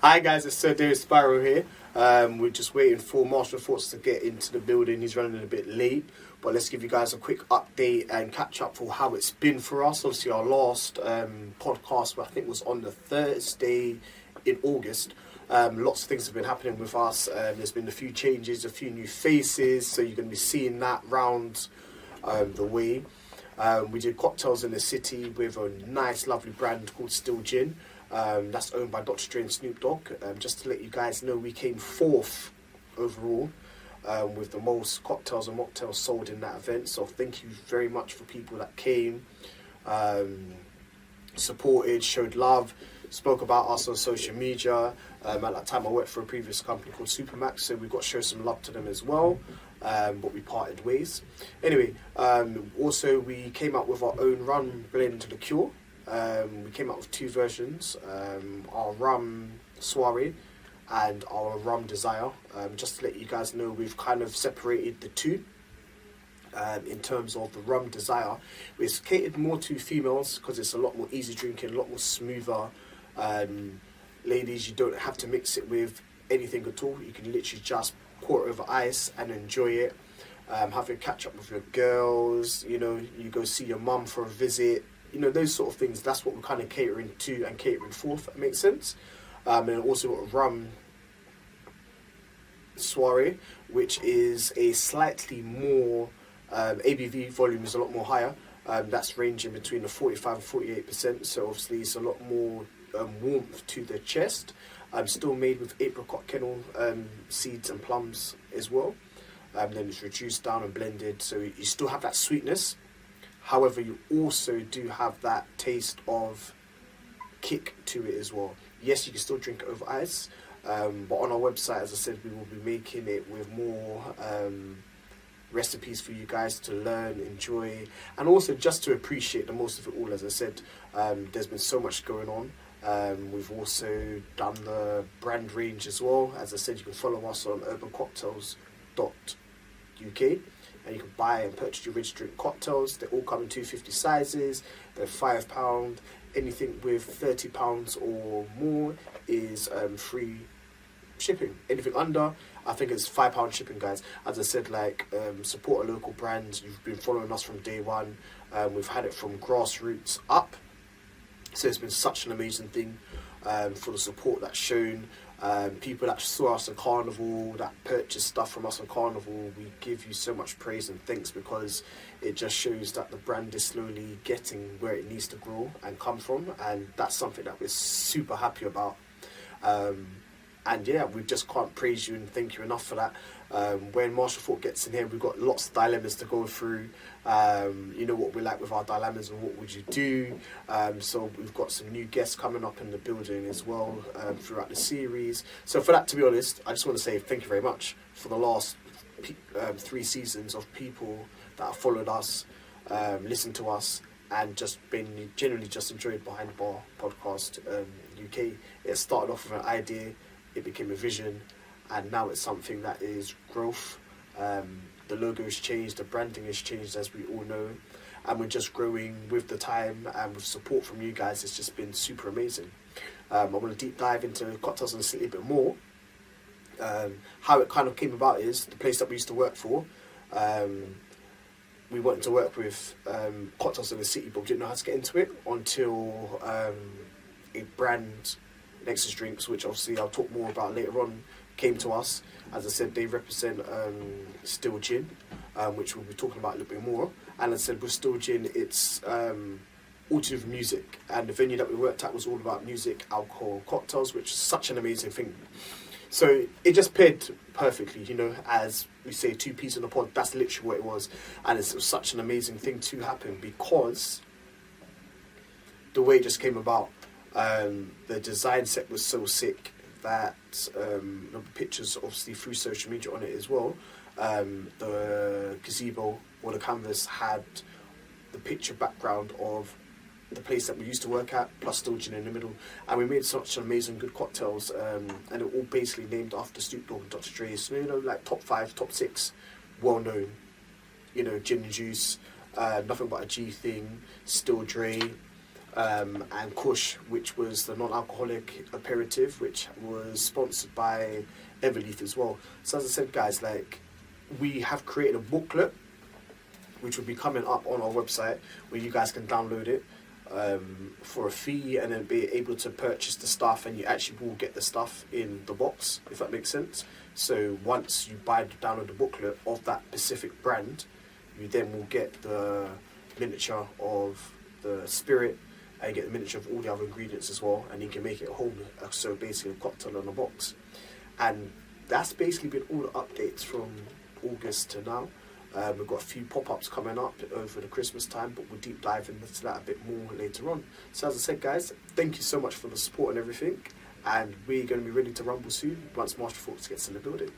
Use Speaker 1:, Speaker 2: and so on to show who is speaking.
Speaker 1: Hi guys, it's Sir David Sparrow here. We're just waiting for Marshall Thoughts to get into the building. He's running a bit late, but let's give you guys a quick update and catch up for how it's been for us. Obviously, our last podcast, I think, was on the Thursday in August. Lots of things have been happening with us. There's been a few changes, a few new faces, so you're going to be seeing that round the way. We did cocktails in the city with a nice, lovely brand called Still Gin. That's owned by Dr. Dre and Snoop Dogg. Just to let you guys know, we came fourth overall with the most cocktails and mocktails sold in that event. So thank you very much for people that came, supported, showed love, spoke about us on social media. At that time I worked for a previous company called Supermax, so we got to show some love to them as well. But we parted ways. Anyway, also we came out with our own rum blend liqueur. We came out with two versions, our rum soiree and our rum desire. Just to let you guys know, we've kind of separated the two. In terms of the rum desire, it's catered more to females because it's a lot more easy drinking, a lot more smoother. Ladies, you don't have to mix it with anything at all. You can literally just pour it over ice and enjoy it. Have a catch up with your girls, you go see your mum for a visit, those sort of things. That's what we're kind of catering to and catering for, if that makes sense. And also got a rum soiree, which is a slightly more ABV volume is a lot more higher. That's ranging between the 45 and 48%, so obviously it's a lot more warmth to the chest. Still made with apricot kennel seeds and plums as well. Then it's reduced down and blended, so you still have that sweetness. However, you also do have that taste of kick to it as well. Yes, you can still drink it over ice, but on our website, as I said, we will be making it with more recipes for you guys to learn, enjoy, and also just to appreciate the most of it all. As I said, there's been so much going on. We've also done the brand range as well. As I said, you can follow us on urbancocktails.uk and you can buy and purchase your ready-to-drink cocktails. They all come in 250 sizes. They're £5. Anything with £30 or more is free shipping. Anything under, I think it's £5 shipping, guys. As I said, support a local brand. You've been following us from day one. We've had it from grassroots up. So it's been such an amazing thing for the support that's shown. People that saw us on Carnival, that purchased stuff from us on Carnival, we give you so much praise and thanks, because it just shows that the brand is slowly getting where it needs to grow and come from, and that's something that we're super happy about. And yeah, we just can't praise you and thank you enough for that. When Marshall Thought gets in here, we've got lots of dilemmas to go through. You know what we like with our dilemmas and what would you do. So we've got some new guests coming up in the building as well throughout the series. So for that, to be honest, I just want to say thank you very much for the last 3 seasons of people that have followed us, listened to us, and just been generally just enjoyed Behind the Bar podcast UK. It started off with an idea, it became a vision, and now it's something that is growth. The logo has changed, the branding has changed, as we all know, and we're just growing with the time, and with support from you guys, it's just been super amazing. I want to deep dive into Cocktails in the City a bit more. How it kind of came about is the place that we used to work for. We wanted to work with Cocktails in the City, but we didn't know how to get into it until a brand, Nexus Drinks, which obviously I'll talk more about later on, came to us. As I said, they represent Still Gin, which we'll be talking about a little bit more. And as I said, with Still Gin, it's all to do with music, and the venue that we worked at was all about music, alcohol, cocktails, which is such an amazing thing. So it just paired perfectly, as we say, 2 peas in a pod. That's literally what it was, and it was such an amazing thing to happen, because the way it just came about. The design set was so sick that the pictures, obviously through social media on it as well. The gazebo or the canvas had the picture background of the place that we used to work at, plus Still Gin in the middle, and we made such amazing good cocktails, and they're all basically named after Snoop Dogg and Dr. Dre. So like top 5, top 6, well known. Gin and juice, Nothing But a G Thing, Still Dre. and Kush, which was the non-alcoholic aperitif, which was sponsored by Everleaf as well. So as I said, guys, like, we have created a booklet which will be coming up on our website where you guys can download it for a fee and then be able to purchase the stuff, and you actually will get the stuff in the box, if that makes sense. So once you download the booklet of that specific brand, you then will get the miniature of the spirit, and you get the miniature of all the other ingredients as well, and you can make it a whole, so basically a cocktail in a box. And that's basically been all the updates from August to now. We've got a few pop-ups coming up over the Christmas time, but we'll deep dive into that a bit more later on. So as I said, guys, thank you so much for the support and everything, and we're going to be ready to rumble soon once Master Thoughts gets in the building.